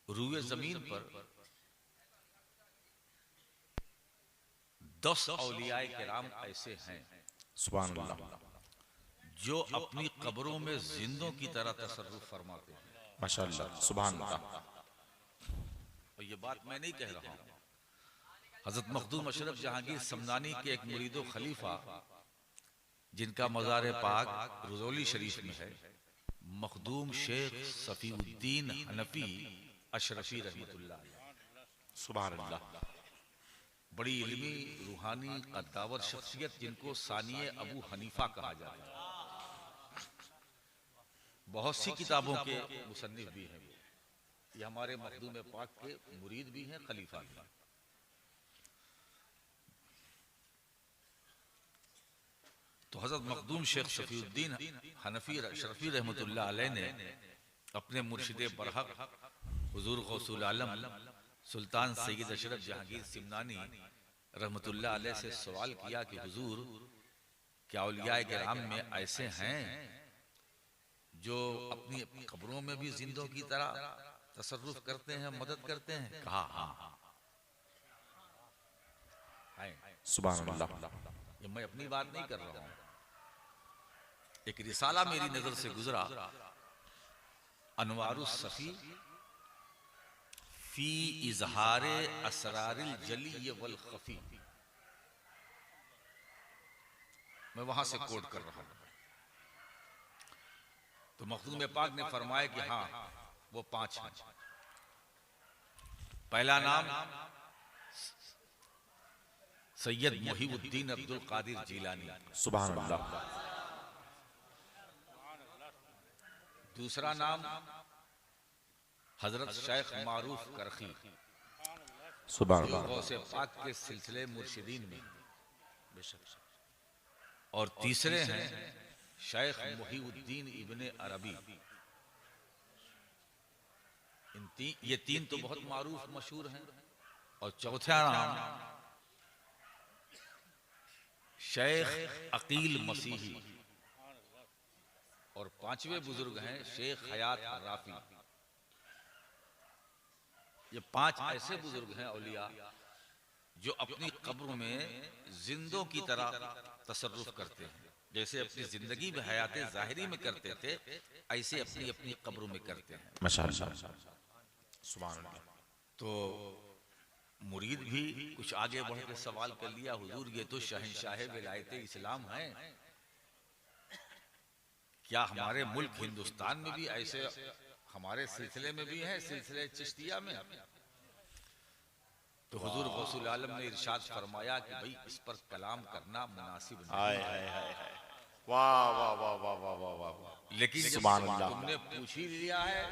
रूए जमीन पर 10 औलियाए किराम ऐसे हैं सुभान अल्लाह, जो अपनी कब्रों में जिंदों की तरह तसर्रुफ फरमाते हैं। माशाअल्लाह, सुभान अल्लाह। और ये बात मैं नहीं कह रहा हूँ, हजरत मखदूम अशरफ जहांगीर समनानी के एक मुरीदो खलीफा जिनका मज़ार पाक रुज़ौली शरीफ में है, मखदूम शेख सफीउद्दीन हनफी अशरफी रहमतुल्लाह अलैह, सुभान अल्लाह, बड़ी इल्मी रूहानी कद्दावर शख्सियत जिनको सानिए अबू हनीफा कहा जाता है। बहुत सी किताबों के मुसन्निफ भी हैं। ये हमारे मखदूम पाक के मुरीद भी हैं, खलीफा भी हैं। तो हजरत मखदूम शेख शफीउद्दीन हनफी अशरफी रहमतुल्लाह अलैह ने अपने मुर्शिद बरहक हुजूर गौसुल आलम सुल्तान सैयद अशरफ जहांगीर सिमनानी रहमतुल्लाह अलैह से सवाल किया कि हुजूर, क्या औलियाए किराम में ऐसे हैं जो अपनी कब्रों में भी जिंदों की तरह तसर्रुफ करते हैं, मदद करते हैं? कहा हाँ, सुभान अल्लाह। ये मैं अपनी बात नहीं कर रहा हूं, एक रिसाला मेरी नजर से गुजरा, अनवारुस सफी फी इजहारे असरारिल जली वल खफी, मैं वहां से कोट कर रहा हूं। तो मखदूम पाक ने फरमाया कि हाँ, वो 5 हैं। पहला नाम सैयद मुहीउद्दीन अब्दुल कादिर जीलानी, सुभान अल्लाह, दूसरा नाम हजरत शेख मारूफ करखी, सुभान जो अल्लाह, गौसे पाक के सिलसिले मुर्शिदीन में, और तीसरे हैं शेख मुहीउद्दीन इब्ने अरबी। ये 3 तो बहुत मारूफ मशहूर हैं। और चौथा नाम शेख अकील मसीही, और 5वें बुजुर्ग हैं शेख हयात राफी। ये 5 ऐसे बुजुर्ग हैं औलिया जो अपनी कब्र में जिंदों की तरह तसर्रुफ करते हैं। जैसे अपनी जिंदगी में हयात जाहिरी में करते थे, ऐसे अपनी अपनी कब्रों में करते हैं। माशाअल्लाह, सुभान अल्लाह। तो मुरीद भी कुछ आगे बढ़ के सवाल कर लिया, हुजूर ये तो शहंशाह विलायत इस्लाम हैं, क्या हमारे मुल्क हिंदुस्तान में भी ऐसे हमारे सिलसिले में भी है, सिलसिले चिश्तिया में? तो हुजूर गौसुल आलम ने इरशाद फरमाया कि भाई इस पर कलाम करना मुनासिब नहीं, वाह वाह वाह वाह वाह वाह वाह, लेकिन जब सुभान अल्लाह, तुमने पूछ ही लिया है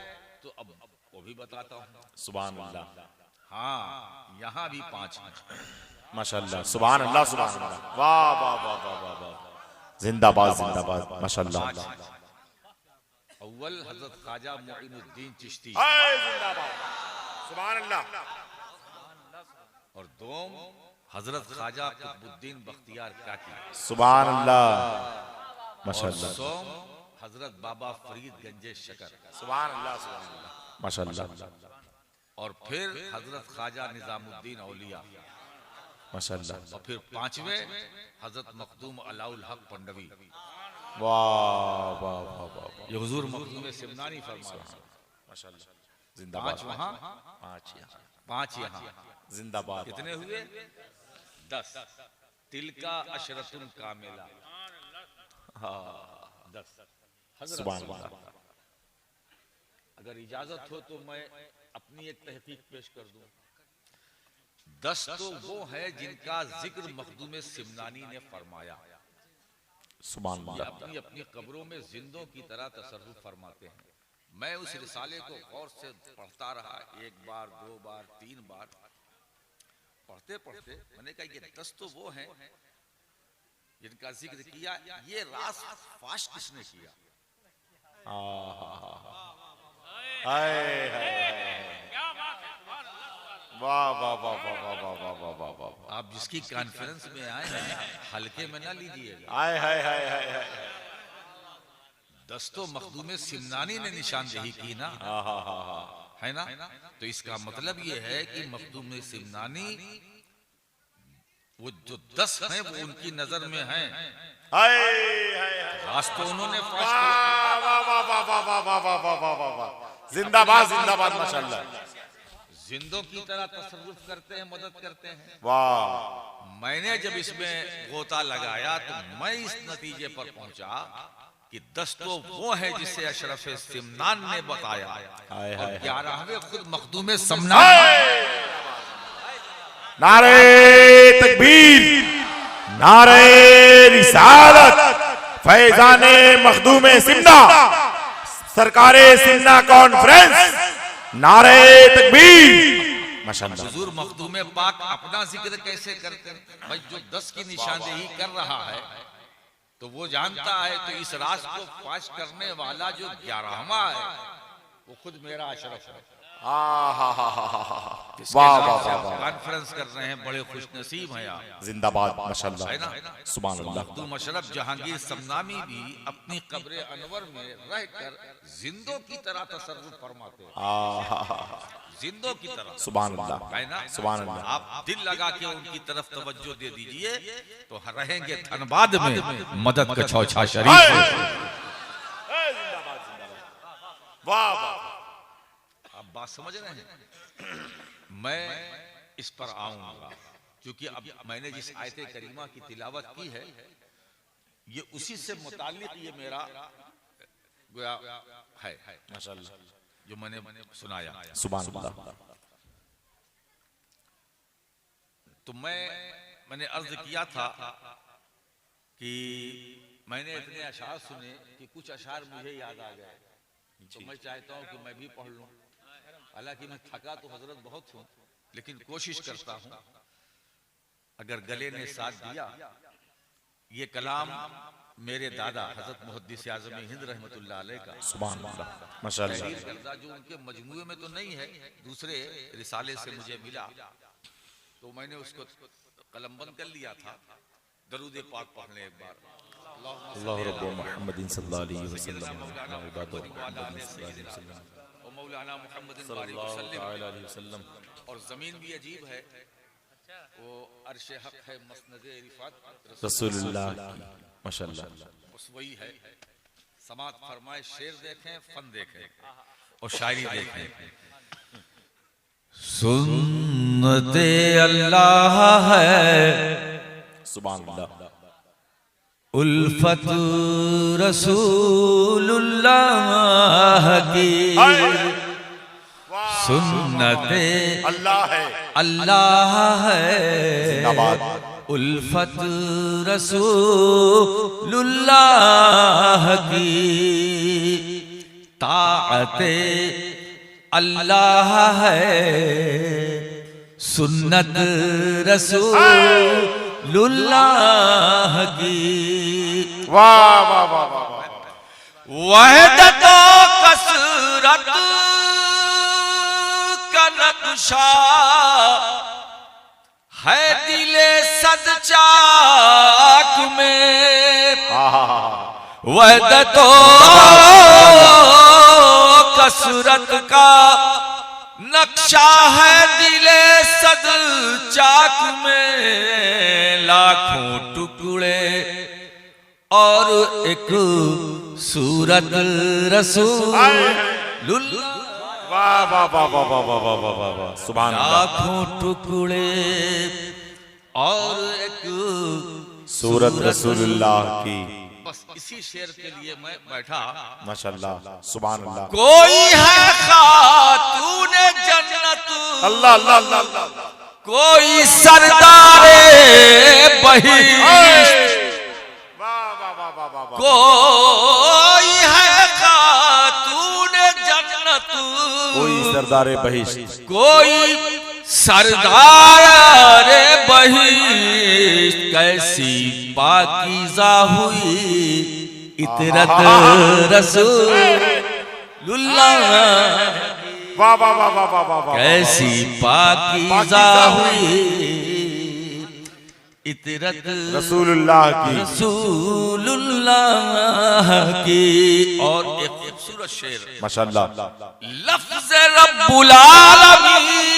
तो अब वो भी बताता हूँ। सुभान अल्लाह, हाँ, यहाँ भी 5 हैं। माशाअल्लाह, सुभान अल्लाह, सुभान अल्लाह, वाह वाह वाह वाह वाह वाह, जिंदाबाद जिंदाबाद, माशाअल्लाह। अव्वल हजरत ख्वाजा मुइनुद्दीन चिश्ती, जिंदाबाद, सुभान अल्लाह। और 2 हजरत ख्वाजा कुतुबुद्दीन बख्तियार काकी, सुभान अल्लाह, और माशाअल्लाह, 100 हजरत बाबा फरीद गंजे शकर, सुभान अल्लाह, सुभान अल्लाह, माशाअल्लाह, और फिर हजरत ख्वाजा निजामुद्दीन औलिया, माशाअल्लाह, और फिर 5वें हजरत मखदूम अलाउल हक पंडवी। वाह वाह वाह वाह, ये हुजूर मखदूम सिमनानी फरमाया। माशाअल्लाह, जिंदाबाद, 5 वहाँ, 5 यहाँ, जिंदाबाद, कितने हुए? 10। तिलका अशरतुल कामिला, हाँ 10। सुभान अल्लाह, अगर इजाजत हो तो मैं अपनी एक तहकीक पेश कर दूं। 10 तो वो है जिनका जिक्र मखदूम सिमनानी ने फरमाया, सुभान ये अल्लाह, अपनी अपनी कब्रों में जिंदों की तरह तसर्रुफ फरमाते हैं। मैं उस रिसाले को गौर से पढ़ता रहा, 1 बार 2 बार 3 बार पढ़ते पढ़ते मैंने कहा ये 10 तो वो हैं जिनका जिक्र किया, ये रास फाश किसने किया? वाह वाह वाह वाह वाह वाह वाह वाह वाह वाह, आप जिसकी कॉन्फ्रेंस में आए हैं हल्के में ना लीजिएगा। हाय हाय हाय हाय हाय, 10 तो मखदूम सिमनानी ने निशानदेही की ना, है ना। तो इसका मतलब ये है कि मखदूम सिमनानी वो जो 10 हैं वो उनकी नजर में हैं। रास्ते उन्होंने जिंदाबाद जिंदाबाद माशाल्लाह। जिंदों की तरह तसर्रुफ करते हैं, मदद करते हैं। वाह। मैंने जब इसमें गोता लगाया तो मैं इस नतीजे पर पहुंचा कि 10 तो वो है जिसे अशरफ सिमनान ने बताया और 11वें खुद मखदूम सिमनान। नारे तकबीर, नारे रिसालत, फैजाने मखदूम सिमना, सरकारे सिमना कॉन्फ्रेंस, नारे तकबीर माशाअल्लाह। हुजूर मखदूम पाक अपना जिक्र कैसे करते हैं? भाई जो 10 की निशानदेही कर रहा है तो वो जानता है, तो इस राज को फाश करने वाला जो 11वां है वो खुद मेरा अशरफ है। कॉन्फ्रेंस कर रहे हैं, बड़े खुश नसीब हैं आप। जिंदाबाद माशाअल्लाह है ना। सुभान अल्लाह। मखदूम अशरफ जहांगीर समनामी भी अपनी कब्र अनवर में रहकर जिंदों की तरह तसर्रुफ फरमाते हैं, जिंदों की तरह। सुभान अल्लाह, है ना। सुभान अल्लाह। आप दिल लगा के उनकी तरफ तवज्जो दे दीजिए तो रहेंगे धनबाद में मदद का चौछा शरीफ। वाह वाह। आप बात समझ रहे हैं। मैं इस पर आऊंगा क्योंकि अब मैंने जिस आयत करीमा की तिलावत की है ये उसी से मुताल्लिक ये मेरा है माशाअल्लाह जो मैंने सुनाया। सुभान अल्लाह। तो मैंने अर्ज किया था कि मैंने इतने अशार सुने कि कुछ अशार मुझे याद आ गए, तो मैं चाहता हूं कि मैं भी पढ़ लूं। हालांकि मैं थका तो हजरत बहुत हूं, लेकिन कोशिश करता हूं अगर गले ने साथ दिया। ये कलाम मेरे दादा हजरत मुहद्दिस आज़म हिंद रहमतुल्लाह अलैह का सुभान अल्लाह माशाअल्लाह, जो उनके मजमूए में तो नहीं है, दूसरे रिसाले से मुझे मिला तो मैंने उसको कलमबंद कर लिया था। दरूद पाक पढ़ने एक बार। अल्लाह रब्बु मुहम्मदिन सल्लल्लाहु अलैहि वसल्लम और मौलाना मुहम्मदिन सल्लल्लाहु अलैहि वसल्लम। और जमीन भी अजीब है, वो अर्श हक है, मसनद रिफात रसूलुल्लाह माशाअल्लाह। बस वही है। समात फरमाए, शेर देखें, फन देखें और शायरी देखें। सुन्नते अल्लाह है, सुभान अल्लाह। उल्फत रसूलुल्लाह की सुन्नते अल्लाह है, अल्लाह है, जिंदाबाद। उल्फत रसूलुल्लाह की ताअते अल्लाह है, सुन्नत रसूलुल्लाह की। वाह वाह वाह वाह। वहदत कसरत का नक्शा है दिले सद चाक में। वहदत कसरत का नक्शा है दिले सद चाक में। लाखों टुकड़े और एक सूरत रसूलुल्लाह। वाह वाह वाह वाह वाह वाह वाह वाह वाह। सुभान अल्लाह। लाखों टुकड़े और एक सूरत रसूलुल्लाह की। बस इसी शेर के लिए मैं बैठा। माशाअल्लाह सुभान अल्लाह। कोई है खातूने जन्नत, अल्लाह अल्लाह अल्लाह अल्लाह। कोई सरदारे बहिश्त, कोई है खातूने जन्नत, कोई सरदारे बहिश्त, कोई सरदारे बहिश्त। कैसी पाकीज़ा हुई इतरत रसूलुल्लाह। वाह वाह वाह वाह वाह वाह। कैसी पाकीज़ा हुई इतरत रसूलुल्लाह की, रसूलुल्लाह की। और एक खूबसूरत खूबसूरत शेर। माशाल्लाह। लफ्ज़ रब्बुल आलमीन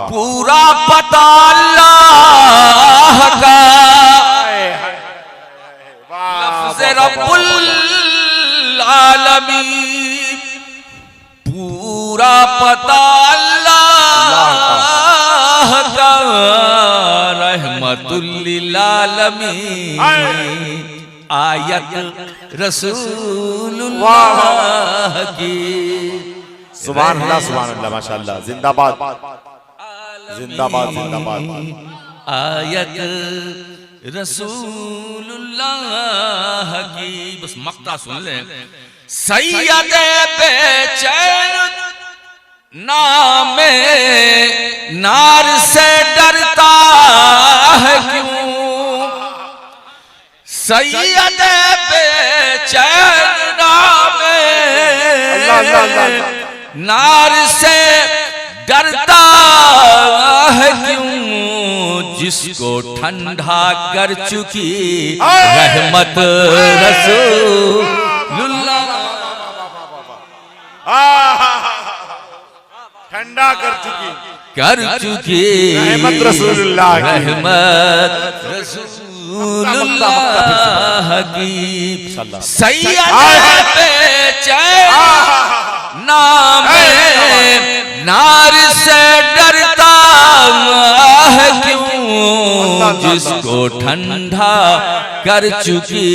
पूरा पता अल्लाह का। लफ्ज़ रब्बुल आलमीन पूरा पता अल्लाह का। रहमतुल लिल आलमीन आयत रसूलुल्लाह की। सुभान अल्लाह माशाल्लाह। जिंदाबाद जिंदाबाद जिंदाबाद। आयत रसूलुल्लाह की। बस मक्ता सुन लें। सैयद बेचैन नामे नार से डरता है क्यों। सैयद बेचैन नामे नार से डरता है क्यों। जिसको ठंडा कर चुकी रहमत रसूलुल्लाह। ठंडा कर चुकी रहमत रसूलुल्लाह की। रहमत रसूलुल्लाह की। सैयद बेचैन नामे नार से डरता है क्यों। जिसको ठंडा कर चुकी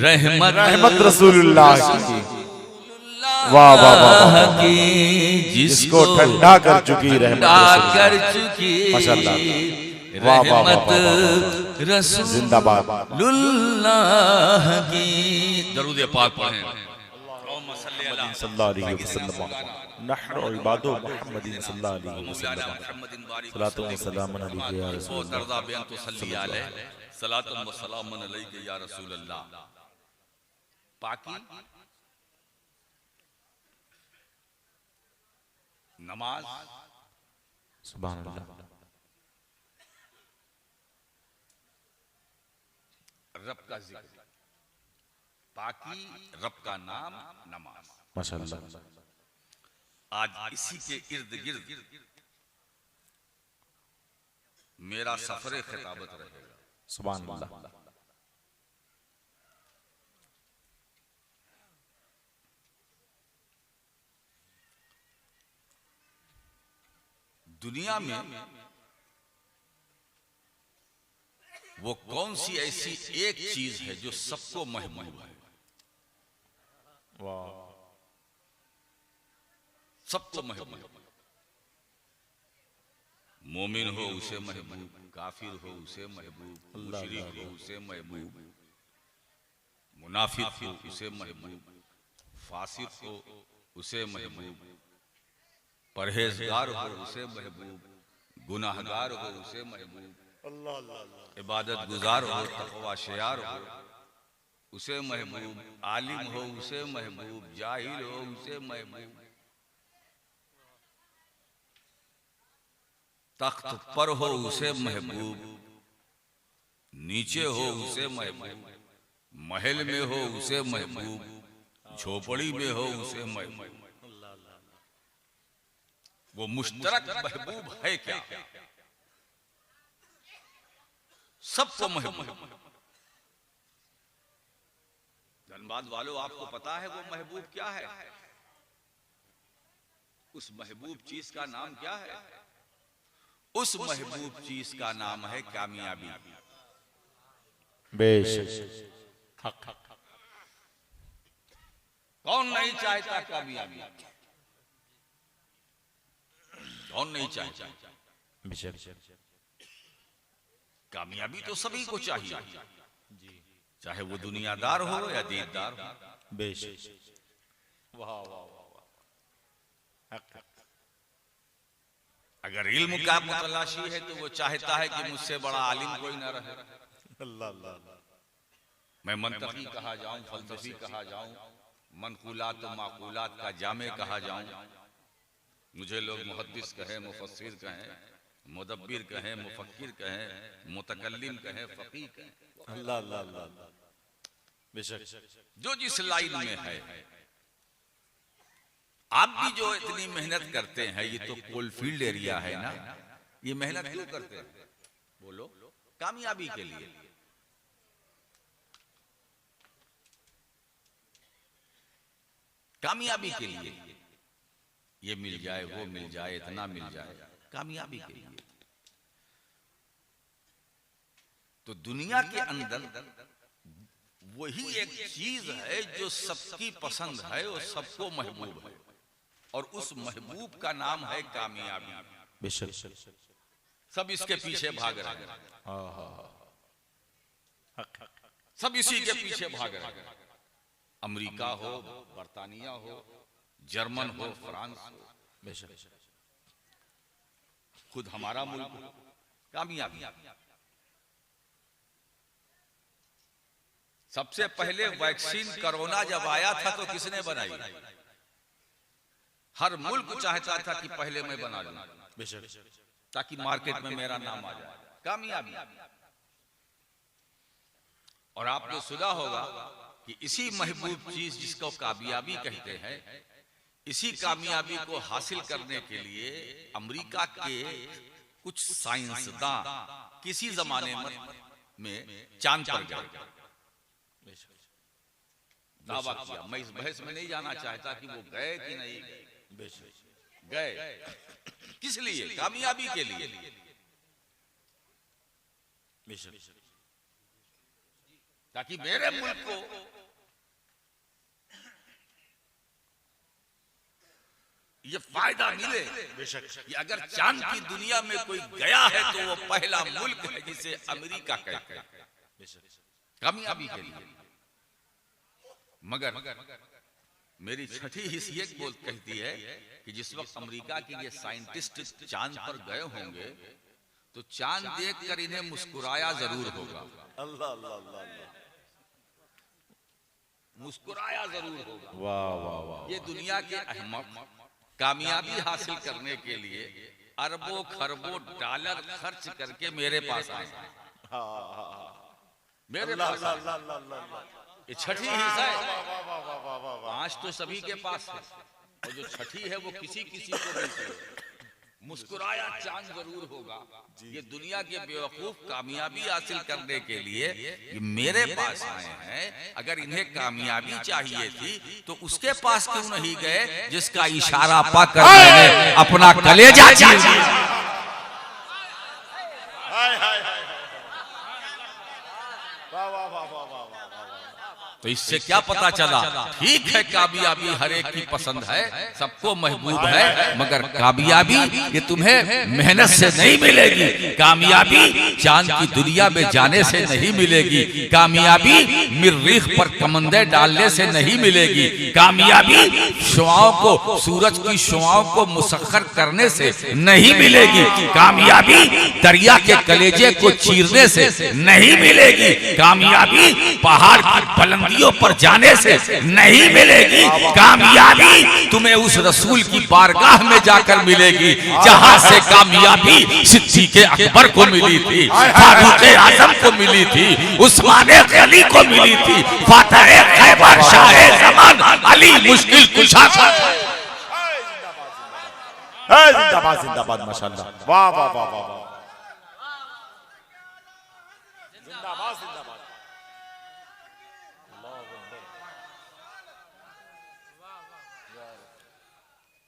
रहमत रसूलुल्लाह की। वाह वाह वाह की। जिसको ठंडा कर चुकी कर चुकी माशाल्लाह। वाह वाह रहमत रसूल जिंदाबाद। लुल्लाह की। दरूद पाक पढ़ें। सल्लल्लाहु अलैहि वसल्लम नहर और इबादो मुहम्मदिन सल्लल्लाहु अलैहि वसल्लम सलातो व सलामुन अलैहि या रसूल दर्दा बेन तो सल्ली अलैहि सलातुन व सलामुन अलैहि या रसूल अल्लाह। पाकी नमाज सुभान अल्लाह। रब का जिक्र, पाकी रब का नाम, नमाज। माशाल्लाह। आज इसी के इर्द गिर्द मेरा सफर खिताबत रहेगा। सुभान अल्लाह। दुनिया में वो कौन सी ऐसी एक चीज है जो सबको महबूब है। वाह। सबको महबूब। मोमिन हो उसे महबूब, काफिर हो उसे महबूब, मुशरिक हो उसे महबूब, मुनाफिक हो उसे महबूब, फासिक हो उसे महबूब, परहेजगार हो उसे महबूब, गुनाहगार हो उसे महबूब, इबादत गुजार हो, तकवा शेयार हो उसे महबूब, आलिम हो उसे महबूब, जाहिल हो उसे महबूब, तख्त पर हो उसे महबूब, नीचे हो उसे महबूब, महल में हो उसे महबूब, झोपड़ी में हो उसे महबूब। वो मुश्तरक महबूब है क्या? सबको महबूब। धनबाद वालों, आपको पता है वो महबूब क्या है? उस महबूब चीज का नाम क्या है? उस महबूब चीज का नाम है कामयाबी। बेशक। कौन नहीं चाहता कामयाबी? कौन नहीं चाहता? बेशक। कामयाबी तो सभी को चाहिए, चाहे वो दुनियादार हो या दीनदार हो। बेशक। वाह वाह वाह। अगर इल्म का मुतलाशी है तो वो चाहता है कि मुझसे बड़ा आलिम कोई ना रहे। अल्लाह अल्लाह। मैं मंतकी कहा जाऊं, फलसफी कहा जाऊं, मनकूलात और माकूलात का जामे कहा जाऊं, मुझे लोग मुहद्दिस कहें, मुफस्सिर कहें, मुदब्बिर कहें, मुफक्किर कहें, मुतकल्लिम कहें, फकीह कहें। अल्लाह अल्लाह अल्लाह। जो जिस लाइन में है। आप भी जो इतनी मेहनत करते हैं, ये तो कोलफील्ड एरिया है ना, ये मेहनत क्यों करते हैं? बोलो, कामयाबी के लिए। कामयाबी के लिए, ये मिल जाए, वो मिल जाए, इतना मिल जाए, कामयाबी के लिए। तो दुनिया के अंदर वही एक चीज है जो सबकी पसंद है और सबको महबूब है, और उस महबूब का नाम है कामयाबी। सब इसके पीछे भाग रहे हैं, सब इसी के पीछे भाग रहे हैं। अमेरिका हो, बर्तानिया हो, जर्मन हो, फ्रांस हो, खुद हमारा मुल्क हो, कामयाबी। सबसे पहले वैक्सीन कोरोना जब आया था तो किसने बनाई? हर मुल्क चाहता था कि पहले मैं बना लूं ताकि मार्केट में मेरा नाम आ जाए, कामयाबी। और आपने सुना होगा कि इसी महबूब चीज जिसको कामयाबी कहते हैं, इसी कामयाबी को हासिल करने के लिए अमेरिका के कुछ साइंसदान किसी जमाने में चांद पर गए, दावा किया। मैं इस बहस में नहीं जाना चाहता कि वो गए कि नहीं गए, किस लिए? कामयाबी के लिए। ताकि मेरे मुल्क को ये फायदा मिले कि अगर चांद की दुनिया में कोई गया है तो वो पहला मुल्क है जिसे अमेरिका कहते हैं, कामयाबी के लिए। मगर मेरी छठी हिस्स ये कहती है कि जिस वक्त अमेरिका के ये साइंटिस्ट चांद पर गए होंगे तो चांद देखकर इन्हें मुस्कुराया जरूर होगा। अल्लाह अल्लाह अल्लाह, मुस्कुराया जरूर होगा। वाह वाह वाह। ये दुनिया के अहमक कामयाबी हासिल करने के लिए अरबों खरबों डॉलर खर्च करके मेरे पास आए, मेरे पास। ये छठी हिस्सा है। पांच तो सभी के पास है, और जो छठी है वो किसी किसी को मिलती है। मुस्कुराया चांद जरूर होगा। ये दुनिया के बेवकूफ कामयाबी हासिल करने के लिए ये मेरे पास आए हैं। अगर इन्हें कामयाबी चाहिए थी तो उसके पास क्यों नहीं गए जिसका इशारा पाकर मैंने अपना कलेजा चीर दिया। तो इससे क्या पता चला? ठीक है, कामयाबी हर एक की पसंद है, सबको महबूब है, मगर कामयाबी ये तुम्हें मेहनत से नहीं मिलेगी। कामयाबी चांद की दुनिया में जाने से नहीं मिलेगी। कामयाबी मरीख पर कमंदे डालने से नहीं मिलेगी। कामयाबी शुआओं को, सूरज की शुआओं को मुसख्खर करने से नहीं मिलेगी। कामयाबी दरिया के कलेजे को चीरने से नहीं मिलेगी। कामयाबी पहाड़ की बुलंदी पर जाने से नहीं मिलेगी। कामयाबी तुम्हें उस रसूल की बारगाह में जाकर मिलेगी जहां से कामयाबी सिद्दीक़ अकबर को मिली थी, फारूक आजम को मिली थी, उस्मान गनी को मिली थी, फातह खैबर शाह ज़मान अली मुश्किल कुशा। जिंदाबाद जिंदाबाद, माशाअल्लाह, वाह वाह वाह वाह, जिंदाबाद जिंदाबाद।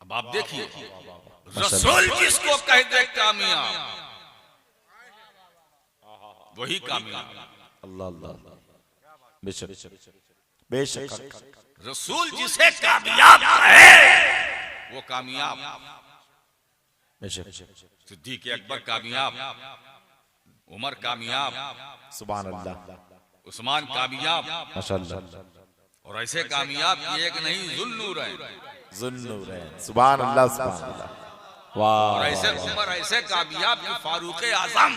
अब आप देखिए, रसूल जिसको कह दे कामयाब, वही कामयाब। अल्लाह अल्लाह, बेशक बेशक। रसूल जिसे कामयाब है वो कामयाब। बेशक। सिद्दीक़ अकबर कामयाब, उमर कामयाब, सुभान अल्लाह, उस्मान कामयाब, माशाअल्लाह। और ऐसे कामयाब की एक नहीं, ज़ुन्नूरैन, सुभान अल्लाह सुभान अल्लाह, वाह। और ऐसे उमर ऐसे कामयाब कि फारूक आजम,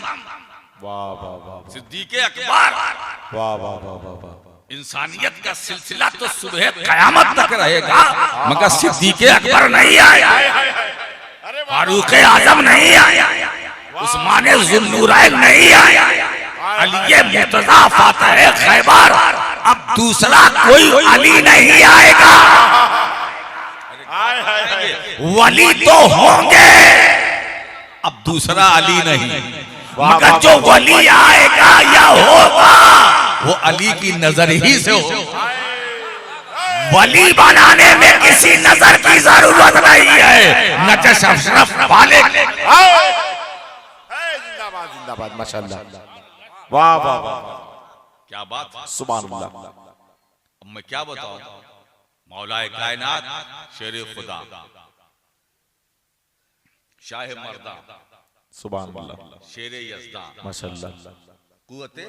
वाह वाह वाह, सिद्दीक़ अकबर, वाह वाह वाह वाह। इंसानियत का सिलसिला तो सुबह क़यामत तक रहेगा, मगर सिद्दीक़ अकबर नहीं आया, फारूक आजम नहीं आया, उस्मान ज़ुन्नूरैन नहीं आया, अली मुर्तज़ा फातिह खैबर अब दूसरा कोई अली नहीं आएगा। वली तो होंगे, अब दूसरा अली नहीं, मगर जो वली आएगा या होगा वो अली की नजर ही से हो। वली बनाने में किसी नजर की जरूरत नहीं है। नजश अशरफ वाले जिंदाबाद जिंदाबाद माशाल्लाह, वाह वाह वाह, क्या बात, सुभान अल्लाह। अब मैं क्या बताऊं, मौलाए कायनात, शेर खुदा, शाह मर्दा, सुभान अल्लाह, शेर यज़दा, माशाल्लाह, कुव्वते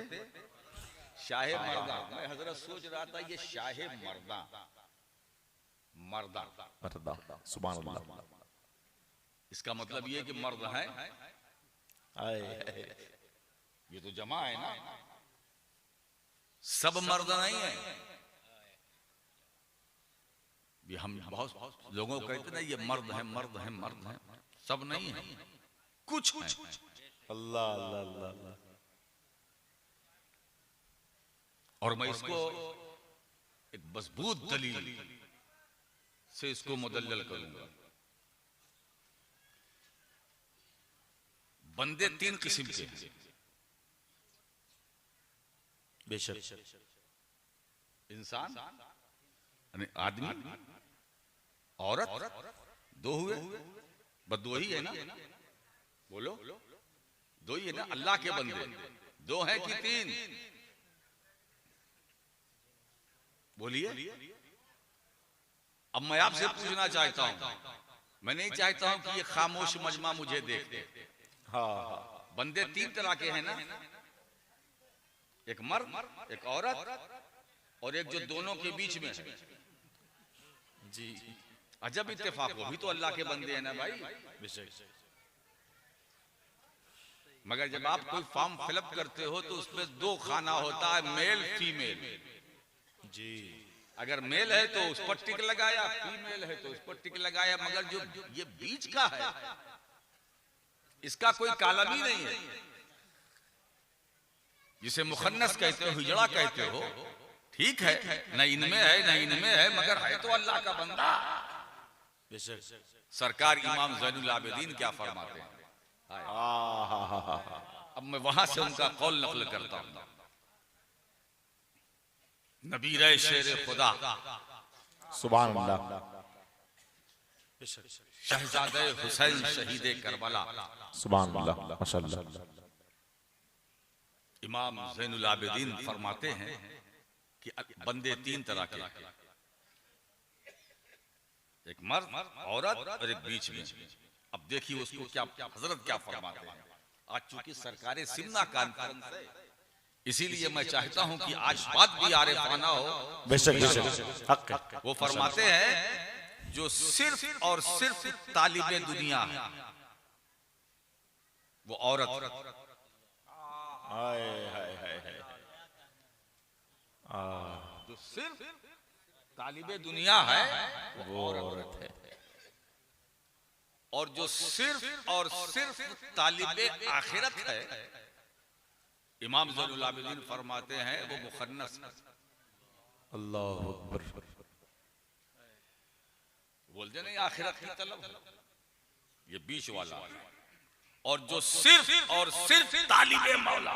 शाह मर्दा। मैं हजरत सोच रहा था ये शाह मर्दा, मर्दा मर्दा, सुभान अल्लाह। इसका मतलब ये कि मर्द है, ये तो जमा है ना, सब मर्द नहीं है। ये हम बहुत लोगों को कहते ना ये मर्द है, मर्द है, मर्द है, सब नहीं है, कुछ है। अल्लाह अल्लाह अल्लाह। और मैं इसको एक मजबूत दलील से इसको मुदल्लल करूंगा। बंदे तीन किस्म के हैं, बेशक। इंसान यानी आदमी, औरत, दो हुए, बस दो ही है ना, बोलो दो ही है ना। अल्लाह के बंदे दो हैं कि तीन, बोलिए। अब मैं आपसे पूछना चाहता हूं, मैं नहीं चाहता हूं कि ये खामोश मजमा मुझे देखे। हाँ, बंदे तीन तरह के हैं ना, एक मर्द, एक औरत, और एक जो दोनों के बीच में है। जी, अजब इत्तेफाक, वो भी तो अल्लाह के बंदे हैं ना भाई। बेशक। मगर जब आप कोई फॉर्म फिलअप करते हो तो उसमें दो खाना होता है, मेल फीमेल। जी, अगर मेल है तो उस पर टिक लगाया, फीमेल है तो उस पर टिक लगाया, मगर जो ये बीच का है इसका कोई कालम ही नहीं है। जिसे मुखन्नस कहते हो, हिजड़ा कहते हो, ठीक है, न इनमें है न इनमें है, मगर है तो अल्लाह का बंदा। बेशक। सरकार इमाम ज़ैनुल आबिदीन क्या फरमाते हैं, अब मैं वहां से उनका कौल नकल करता हूं। नबी रे शेर खुदा, सुभान अल्लाह, शहजादे हुसैन शहीदे करबला, सुभान अल्लाह, माशाल्लाह। इमाम ज़ैनुल आबिदीन फरमाते हैं कि बंदे तीन तरह के, एक मर्द, औरत और एक बीच में। अब देखिए उसको क्या हजरत क्या फरमाते हैं। आज चूंकि सरकारें सिमना कॉन्फ्रेंस है, इसीलिए मैं चाहता हूं कि आज बात भी आरिफाना हो। बेशक बेशक, हक है। वो फरमाते हैं जो सिर्फ और सिर्फ तालिबे दुनिया है वो औरत, हाय हाय हाय हाय, जो सिर्फ तालिबे दुनिया है वो औरत है, और जो सिर्फ और सिर्फ तालिबे आखिरत है, इमाम ज़ैनुल आबिदीन फरमाते हैं वो मुखन्नस है। अल्लाह अकबर। बोलते नहीं आखिरत की तलब, ये बीच वाला। और जो सिर्फ और सिर्फ तालिबे मौला,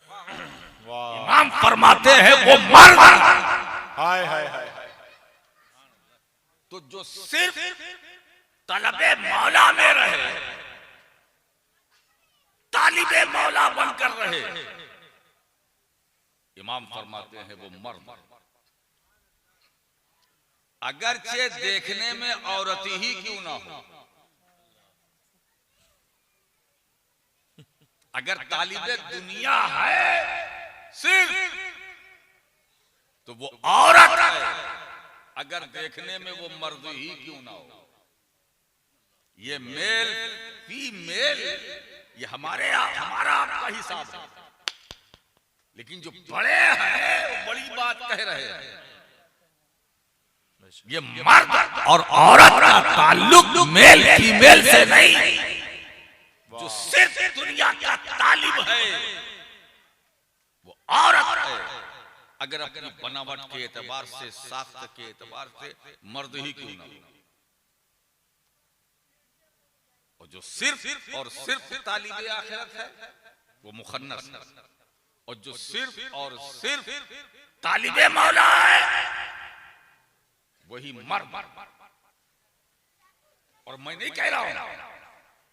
इमाम फरमाते हैं वो मर्द। हाय हाय हाय। तो जो सिर्फ तलबे मौला में रहे, तालिबे मौला बनकर रहे, इमाम फरमाते हैं वो मर्द। अगरचे देखने में औरत ही क्यों ना हो, अगर तालिबे दुनिया है सिर्फ तो वो औरत है, अगर देखने में वो मर्द ही क्यों ना हो। ये मेल फीमेल ये हमारा आपका हिसाब है, लेकिन जो बड़े हैं वो बड़ी बात कह रहे हैं। ये मर्द और औरत का ताल्लुक मेल फीमेल से नहीं, जो सिर्फ दुनिया का तालिब है औरत है, अगर अपनी बनावट के एतबार से, साख्त के एतबार से मर्द ही क्यों ना हो। और जो सिर्फ और सिर्फ तालिबे आखिरत है वो मुखन्नस है, और जो सिर्फ और सिर्फ तालिबे मौला है वही मर्द। और मैं नहीं कह रहा हूं,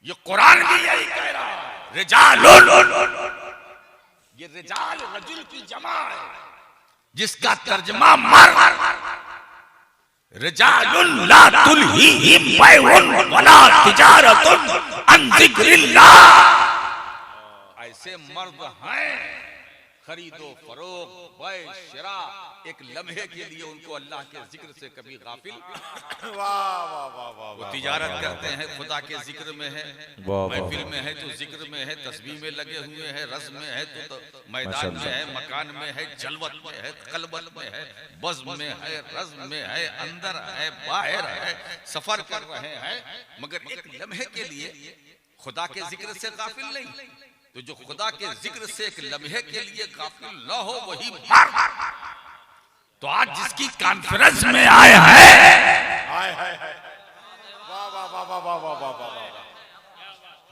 ये कुरान भी यही कह रहा है, रिजालुन, ये रिजाल रजुल की जमा है जिसका तर्जमा मर्द। रिजालुन ला तुलहीहिम बैउन वला तिजारतुन अन जिक्रिल्लाह। ऐसे मर्द हैं, खरीदो फरोख्त, बै शिरा, एक लम्हे के लिए उनको अल्लाह के जिक्र से कभी गाफिल। वो तिजारत करते हैं, खुदा के जिक्र में है, महफिल में है तो जिक्र में है, तस्बीह में लगे हुए हैं, रज़ में है तो मैदान में है, मकान में है, जलवत में है, कलबत में है, बज़्म में है, रज़्म में है, अंदर है, बाहर है, सफर कर रहे हैं, मगर एक लम्हे के लिए खुदा के जिक्र से गाफिल नहीं। तो जो खुदा के जिक्र से एक लम्हे के लिए गाफिल न हो वही मर्द। तो आज जिसकी कॉन्फ्रेंस में आए हैं,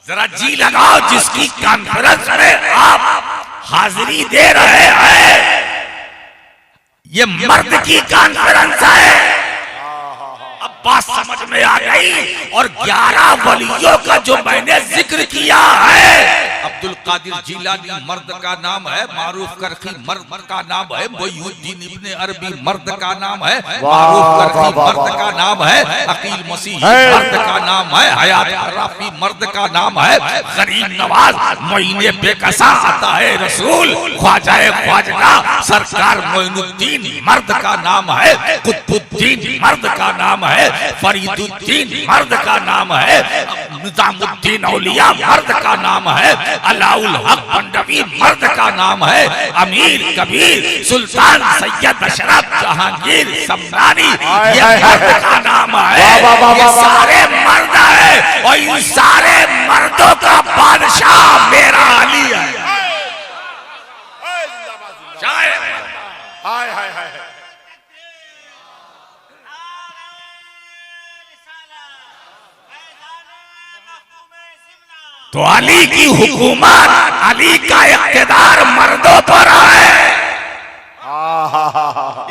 जरा जी लगाओ, जिसकी कॉन्फ्रेंस में आप हाजिरी दे रहे हैं, ये मर्द की कॉन्फ्रेंस है। अब बात समझ में आ गई। और 11 वलियों का जो मैंने जिक्र किया है, अब्दुल कादिर जिलानी मर्द का नाम है, मारूफ करखी मर्द का नाम है, मोइनुद्दीन इब्ने अरबी मर्द का नाम है, मारूफ करखी मर्द का नाम है, अकील मसीह मर्द का नाम है, हयात हराफी मर्द का नाम है, गरीब नवाज मोइने बेकसा आता है रसूल, ख्वाजाए ख्वाजा सरकार मोइनुद्दीन मर्द का नाम है, कुतुबुद्दीन मर्द का नाम है, फरीदुद्दीन मर्द का नाम है, निजामुद्दीन औलिया मर्द का नाम है, अलाउल हक पंडवी मर्द का नाम है, अमीर कबीर सुल्तान सैयद अशरफ जहांगीर सम्रानी ये मर्द का नाम है। ये सारे मर्द है और इन सारे मर्दों का बादशाह मेरा अली है। तो अली की हुकूमत, अली का इक़्तिदार मर्दों पर है।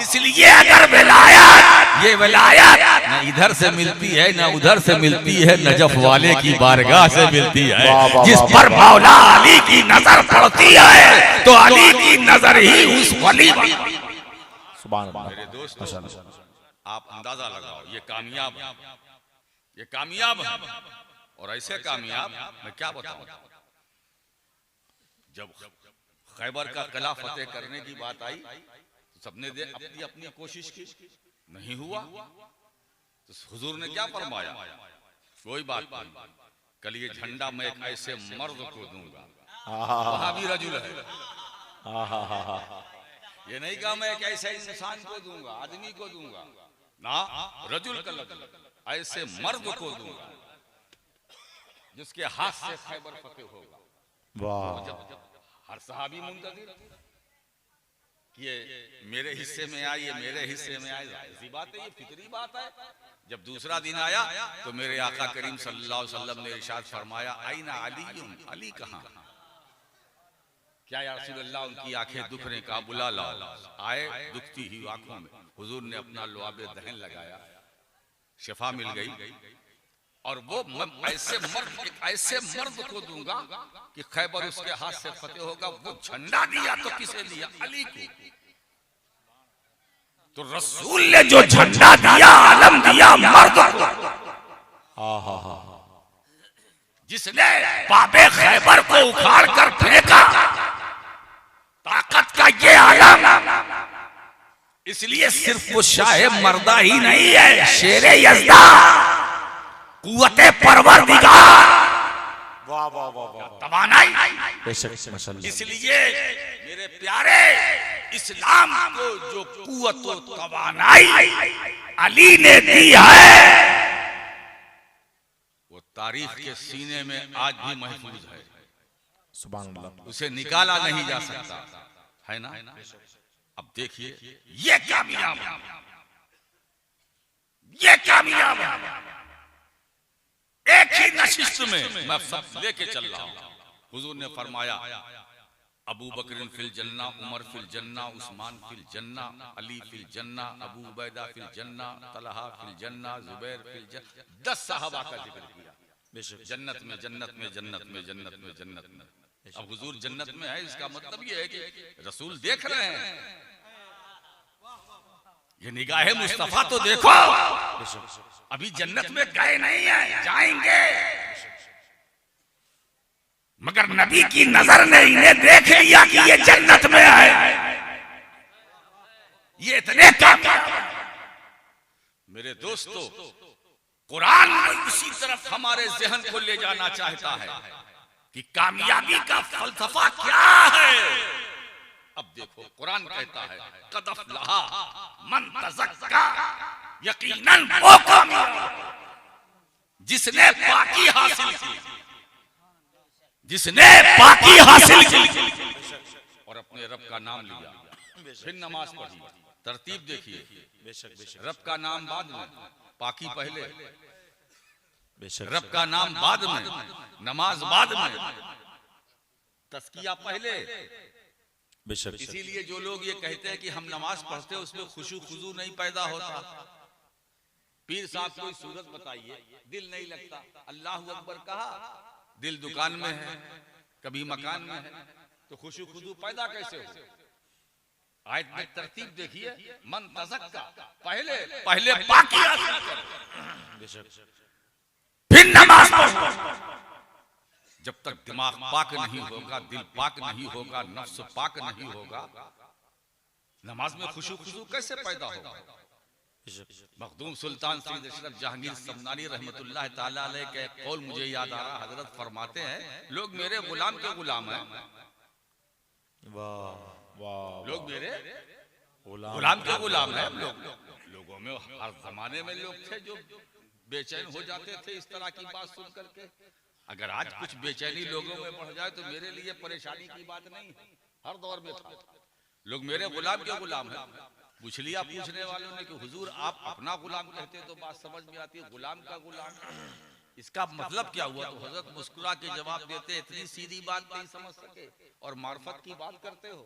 इसलिए अगर विलायत, ये विलायत न इधर से मिलती है न उधर से मिलती है, नजफ वाले की बारगाह से मिलती है। जिस पर मौला अली की नजर पड़ती है तो अली की नजर ही उस वली। मेरे दोस्त, आप अंदाजा लगाओ, ये कामयाब, ये कामयाब है। और ऐसे कामयाब मैं क्या बताऊं, जब खैबर का किला फतेह करने की बात आई तो सबने अपनी अपनी कोशिश की, नहीं हुआ तो हुजूर ने क्या फरमाया, कोई बात नहीं, कल ये झंडा मैं एक ऐसे मर्द को दूंगा, वहां भी रजुल है। ये नहीं कहा मैं एक ऐसे इंसान को दूंगा, आदमी को दूंगा ना, रजुल का लफ्ज़, ऐसे मर्द को दूंगा जिसके हाथ से खैबर फतेह होगा। वाह। जब हर सहाबी मुंतज़िर कि ये मेरे हिस्से में आए, ये मेरे हिस्से में आए, ऐसी बात है, ये फितरी बात है। जब दूसरा दिन आया तो मेरे आका करीम सल्लल्लाहु अलैहि वसल्लम ने इरशाद फरमाया, आइना अली, अली कहाँ? क्या या रसूलल्लाह, उनकी आंखें दुख रही, कहा बुला लाओ। आए दुखती ही आंखों में, हुजूर ने अपना लुआबे दहन लगाया, शिफा मिल गई। और वो ऐसे मर्द, एक ऐसे मर्द को दूंगा कि खैबर उसके हाथ से फतेह होगा। वो झंडा दिया तो किसे दिया? अली को। तो रसूल ने जो झंडा दिया, आलम दिया मर्द को, जिसने बाबे खैबर को उखाड़ कर फेंका, ताकत का ये आलम। इसलिए सिर्फ वो शाह मर्दा ही नहीं है, शेरे यज़दा, कुव्वते परवरदिगार, वाह वाह वाह, तवानाई। इसलिए मेरे प्यारे, इस्लाम को जो कुव्वत और तवानाई अली ने दी है, वो तारीख के सीने में आज भी महफूज है। सुभान अल्लाह, उसे निकाला नहीं जा सकता। है ना। अब देखिए ये कामयाब, ये कामयाब एक ही नशिस्त में मैं सब लेके चल रहा हूं। हुजूर ने फरमाया अबू बकर फिल जन्ना, उमर फिल जन्ना, उस्मान फिल जन्ना, अली फिल जन्ना, अबू उबैदा फिल जन्ना, तलहा फिल जन्ना, जुबैर फिल जन्ना। 10 सहाबा का जिक्र किया, जन्नत में जन्नत में जन्नत में जन्नत में जन्नत में। अब हुजूर जन्नत में है, इसका मतलब ये है कि रसूल देख रहे हैं। ये निगाहे मुस्तफा तो देखो, अभी जन्नत में गए नहीं है, जाएंगे, मगर नबी की नजर ने इन्हें देख लिया कि ये जन्नत में है। ये इतने कामयाब हैं। मेरे दोस्तों, कुरान उसी तरफ हमारे जहन को ले जाना चाहता है कि कामयाबी का फलसफा क्या है। अब देखो कुरान कहता है कद अफ़लहा मन तज़क्का, यकीनन वो कामयाब जिसने पाकी हासिल की, जिसने पाकी हासिल की और अपने रब का नाम लिया, फिर नमाज पढ़ी। तरतीब देखिए, रब का नाम बाद में, पाकी पहले, रब का नाम बाद में, नमाज बाद में, तस्किया पहले। इसीलिए जो लोग ये कहते हैं कि हम नमाज पढ़ते हैं उसमें खुशू खुजू नहीं पैदा होता। पीर साहब कोई सूरत बताइए, दिल नहीं लगता, अल्लाहु अकबर कहा, दिल दुकान में है, कभी मकान में है, तो खुशू खुजू पैदा कैसे हो। आयत में तरतीब देखिए, मन तज़क्का, पहले पहले पाकी हासिल करो, फिर नमाज पढ़ो। जब तक दिमाग पाक नहीं होगा, दिल पाक नहीं होगा, नफ्स पाक नहीं होगा, नमाज में खुशू खुजू कैसे पैदा होगा। मखदूम सुल्तान सैयद अशरफ जहांगीर समनानी रहमतुल्लाह ताला अलैह के कौल मुझे याद आ रहा, हजरत फरमाते हैं लोग मेरे गुलाम के गुलाम हैं। लोग मेरे गुलाम के गुलाम हैं। लोगों में हर जमाने में लोग थे जो बेचैन हो जाते थे इस तरह की बात सुन करके। अगर आज कुछ बेचैनी लोगों में बढ़ जाए तो मेरे लिए परेशानी की बात नहीं है, हर दौर में था। लोग मेरे गुलाम के गुलाम हैं। पूछ लिया पूछने वालों ने कि हुजूर आप अपना गुलाम कहते हैं तो बात समझ में आती है, गुलाम का गुलाम इसका मतलब क्या हुआ। तो हजरत मुस्कुरा के जवाब देते, इतनी सीधी बात नहीं समझ सके और मार्फत की बात करते हो,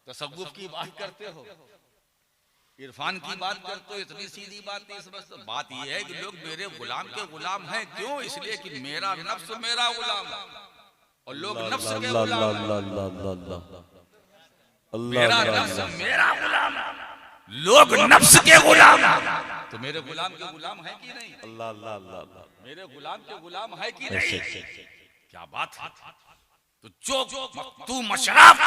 तसव्वुफ की बात करते हो, इरफान की बात करते हो, इतनी सीधी बात नहीं समझते। बात यह है कि लोग मेरे गुलाम के गुलाम हैं। क्यों? इसलिए कि मेरा नफ्स मेरा गुलाम है और लोग नफ्स के गुलाम हैं। मेरा नफ्स मेरा गुलाम, लोग नफ्स के गुलाम। तो मेरे गुलाम के गुलाम है कि नहीं? अल्लाह अल्लाह अल्लाह, मेरे गुलाम के गुलाम है कि नहीं? क्या बात है। तो जो तू मशरफ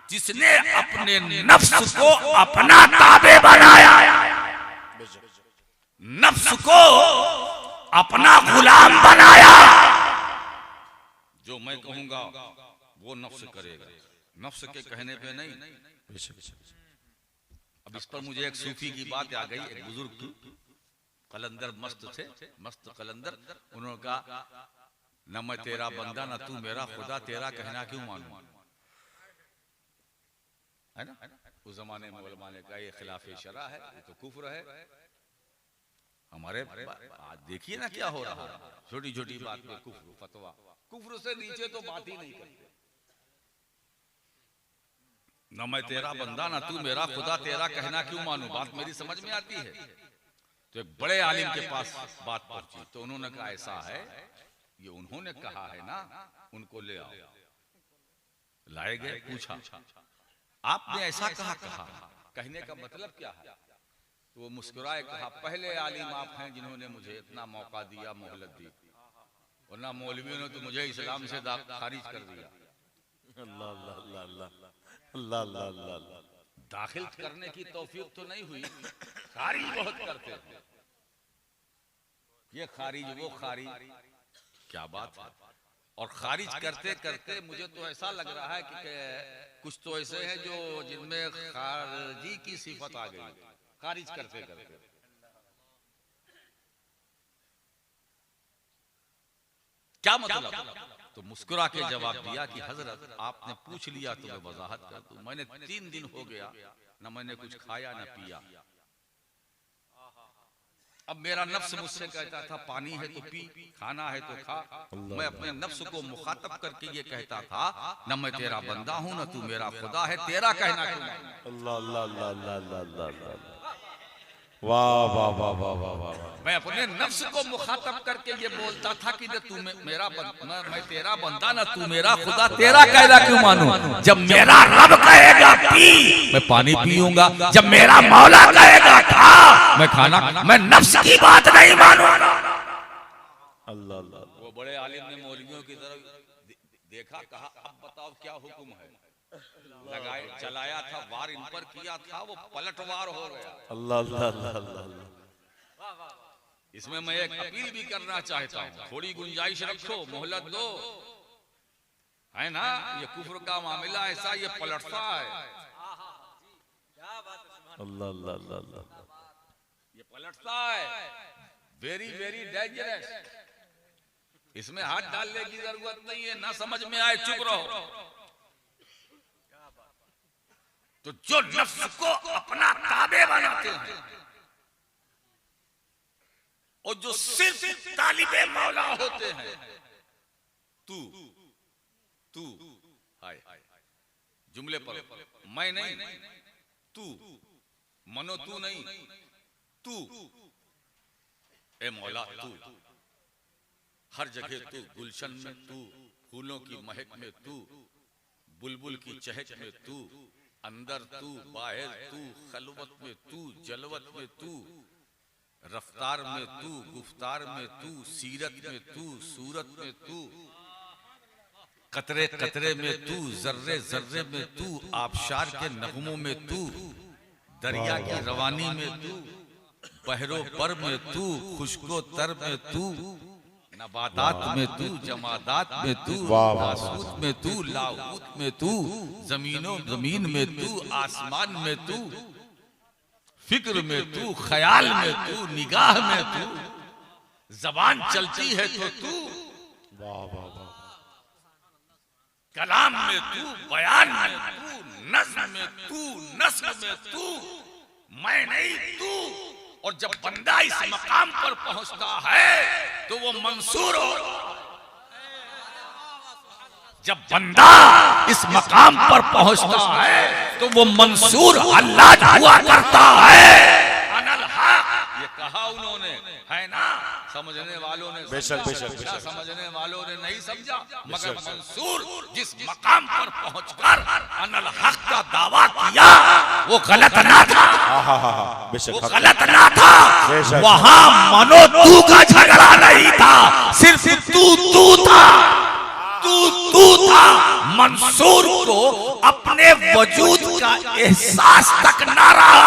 जिसने अपने नफ्स को अपना ताबे बनाया, नफ्स को अपना गुलाम बनाया, जो मैं कहूंगा वो नफ्स करेगा, नफ्स के कहने पे नहीं। अब इस पर मुझे एक सूफी की बात आ गई, एक बुजुर्ग की, कलंदर मस्त थे, मस्त कलंदर। उन्होंने कहा न मैं तेरा बंदा न तू मेरा खुदा, तेरा कहना क्यों मानूं। है ना, उस जमाने में उलमा ने कहा ये खिलाफे शरा है, ये तो कुफ्र है। हमारे आज देखिए ना क्या हो रहा है, छोटी छोटी बात में कुफ्र फतवा, कुफ्र से नीचे तो बात ही नहीं करते। न मैं तेरा बंदा ना तू मेरा खुदा, तेरा कहना क्यों मानूं। बात मेरी समझ में आती है। तो एक बड़े आलिम के पास बात पहुंची तो उन्होंने कहा ऐसा है, ये उन्होंने कहा है ना, उनको ले आओ। लाए गए, पूछा आपने ऐसा कहा, कहने का मतलब क्या है। तो वो मुस्कुराए, कहा पहले आलिम आप हैं जिन्होंने मुझे इतना मौका दिया, मोहलत दी, वरना मौलवियों ने तो मुझे इस्लाम से खारिज कर दिया। अल्लाह अल्लाह अल्लाह अल्लाह अल्लाह अल्लाह, दाखिल करने की तौफीक तो नहीं हुई, खारिज बहुत करते हैं। ये खारिज वो खारिज, क्या बात है। और खारिज करते करते मुझे तो ऐसा लग रहा है कि कुछ तो ऐसे हैं जो जिनमें खारिजी की सिफत आ गई, खारिज करते करते। क्या मतलब? तो मुस्कुरा के जवाब दिया कि हजरत आपने पूछ लिया तो मैं वजाहत कर दूं। मैंने 3 दिन हो गया न मैंने कुछ खाया न पिया। अब मेरा नफ्स मुझसे कहता था पानी है तो पी, खाना है तो खा। मैं अपने नफ्स को मुखातब करके ये कहता था न मैं तेरा बंदा हूं न तू मेरा खुदा है, तेरा कहना क्यों? अल्लाह अल्लाह अल्लाह अल्लाह अल्लाह अल्लाह, वाह वाह वाह वाह वाह वाह। मैं अपने नफ्स को मुखातब करके ये बोलता था कि तू मेरा मैं तेरा बंदा ना तू मेरा खुदा, तेरा कहना क्यों मानूं? जब मेरा रब कहेगा पी मैं पानी पीऊंगा, जब मेरा मौला कहेगा खा मैं खाना, मैं नफ्स की बात नहीं मानूंगा। अल्लाह अल्लाह। वो बड़े आलिम ने मौलवियों की तरफ देखा, कहा अब बताओ क्या हुक्म है। लगाए चलाया था, वार इन पर किया था, वो पलटवार हो गया। अल्लाह अल्लाह अल्लाह अल्लाह। इसमें मैं एक अपील भी करना चाहता हूँ, थोड़ी गुंजाइश रखो, मोहलत दो, है ना। ये कुफ्र का मामला ऐसा, ये पलटता है। अल्लाह अल्लाह अल्लाह अल्लाह, ये पलटता है, वेरी वेरी डेंजरस। इसमें हाथ डालने की जरूरत नहीं है, ना समझ में आए चुप रहो। तो जो नफ्स को अपना ताबे बनाते हैं और जो सिर्फ तालिबे मौला होते हैं, तू तू हाय जुमले पर मैं नहीं, तू मनो, तू नहीं, तू ए मौला, तू हर जगह, तू गुलशन में, तू फूलों की महक में, तू बुलबुल की चहक में, तू अंदर, तू बाहर, तू खलवत में, तू जलवत में, तू रफ्तार में, तू गुफ्तार में, तू सीरत में, तू सूरत में, तू कतरे कतरे में, तू जर्रे जर्रे में, तू आबशार के नगमों में, तू दरिया की रवानी में, तू बहरो पर में, तू खुशको तर में, तू नबातात में, तू जमादात में, तू नासूत में, तू लाहूत में, तू जमीन में, तू आसमान में, तू फिक्र में, तू ख्याल में, तू निगाह में, तू जबान चलती है तो तू वाह वाह वाह, कलाम में, तू बयान में, तू नज़्म में, तू नस्ल में, तू मैं नहीं, तू। और जब बंदा इस मकाम पर पहुंचता है तो वो मंसूर हो। जब बंदा इस मकाम पर पहुंचता है तो वो मंसूर अल्लाह हुआ करता है। अनल हक ये कहा उन्होंने, है ना। समझने वालों ने बेशक बेशक बेशक, समझने वालों ने नहीं समझा, मगर मंसूर जिस मकाम पर पहुंचकर अनल हक का दावा किया वो गलत ना था, बेशक वो गलत ना था। बेशक। वहां मनो तू का झगड़ा नहीं था, सिर्फ तू था, तू था। मंसूर को अपने वजूद का एहसास तक ना रहा,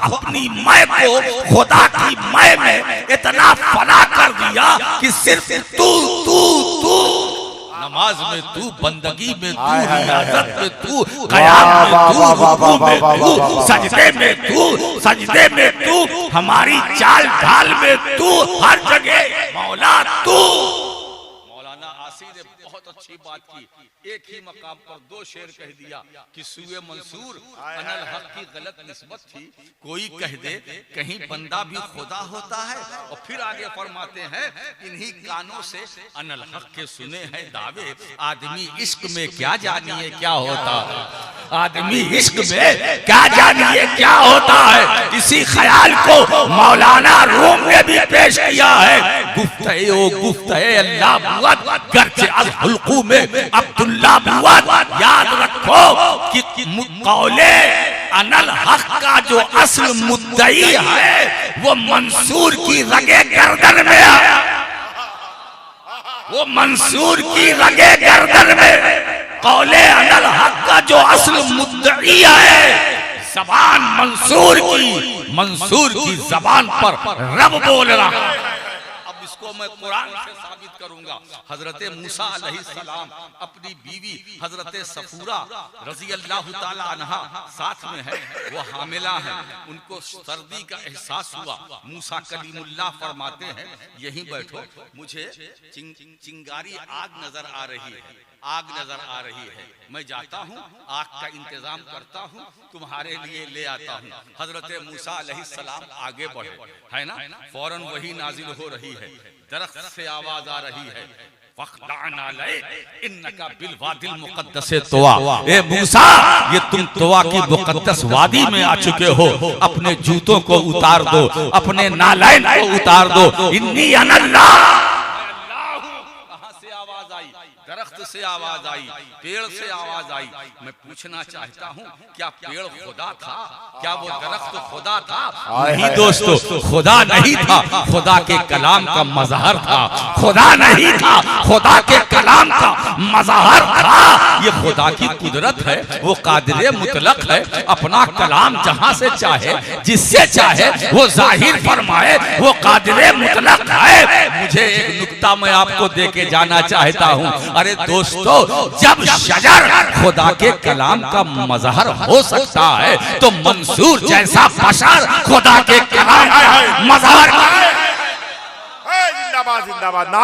अपनी मैं को खुदा की मैं में इतना फना कर दिया कि सिर्फ तू तू तू। नमाज में तू, बंदगी में तू, रियाजत में तू, क़याम में तू, रुकू में तू, सजदे में तू, हमारी चाल ढाल में तू, हर जगह मौला तू। मौलाना आसी ने बहुत अच्छी बात की, एक ही मकाम पर 2 शेर कह दिया कि सूए मंसूर अनल हक की गलत निस्बत थी। कोई कह दे कहीं बंदा भी खुदा होता है, और फिर आगे फरमाते हैं इन्हीं कानों से अनल हक के सुने हैं दावे। आदमी इश्क में क्या जानिए क्या होता है, आदमी इश्क में क्या जानिए क्या होता है। इसी ख्याल को मौलाना रूम ने भी पेश किया है। गुफ्ते ओ गुफ्ते अल्लाह बुअत गर्चे अल हुल्कू में अब्दुल्ला बुअत। याद रखो कि कौले अनल हक का जो असल मुद्दई है वो मंसूर की रगे गर्दन में है, वो मंसूर की रगे गर्दन में। कौले अनल हक का जो असल मुद्दई है, जबान मंसूर की जबान पर रब बोल रहा है। इसको मैं कुरान से साबित करूंगा। हजरत मूसा अलैहिस्सलाम अपनी बीवी हजरत सफूरा रजी अल्लाह ताला अन्हा साथ में है, वो हामिला है, उनको सर्दी का एहसास हुआ। मूसा कलीमुल्लाह फरमाते हैं यहीं बैठो, मुझे चिंगारी आग नजर आ रही है, आग नजर आ रही है, मैं जाता हूँ आग का इंतजाम करता हूँ, तुम्हारे लिए ले आता हूँ। हजरत मूसा अलैहिस्सलाम आगे बढ़े, है ना, फौरन वही नाजिल हो रही है, दरख्त से आवाज आ रही है, इन्नका बिल वादिल मुक़द्दस तवा, ए मूसा ये तुम तवा की मुक़द्दस वादी में आ चुके हो, अपने जूतों को उतार दो, अपने नालैन को उतार दो। इन्नी अनल्लाह, दरख्त से आवाज आई, पेड़ से आवाज आई। मैं पूछना चाहता हूँ क्या पेड़ खुदा था, क्या वो दरख्त खुदा था? नहीं दोस्तों, खुदा नहीं था, खुदा के कलाम का मज़हर था। खुदा नहीं था, खुदा के कलाम का मज़हर था। ये खुदा की कुदरत है, वो कादिर मुतलक है, अपना कलाम जहाँ से चाहे जिससे चाहे वो जाहिर फरमाए, वो कादिर मुतलक है। मुझे एक नुक्ता मैं आपको दे के जाना चाहता हूँ। अरे दोस्तों, जब शजर खुदा के कलाम का मज़हर हो सकता है तो मंसूर जैसा बशर खुदा के कलाम का मज़हर। जिंदाबाद जिंदाबाद।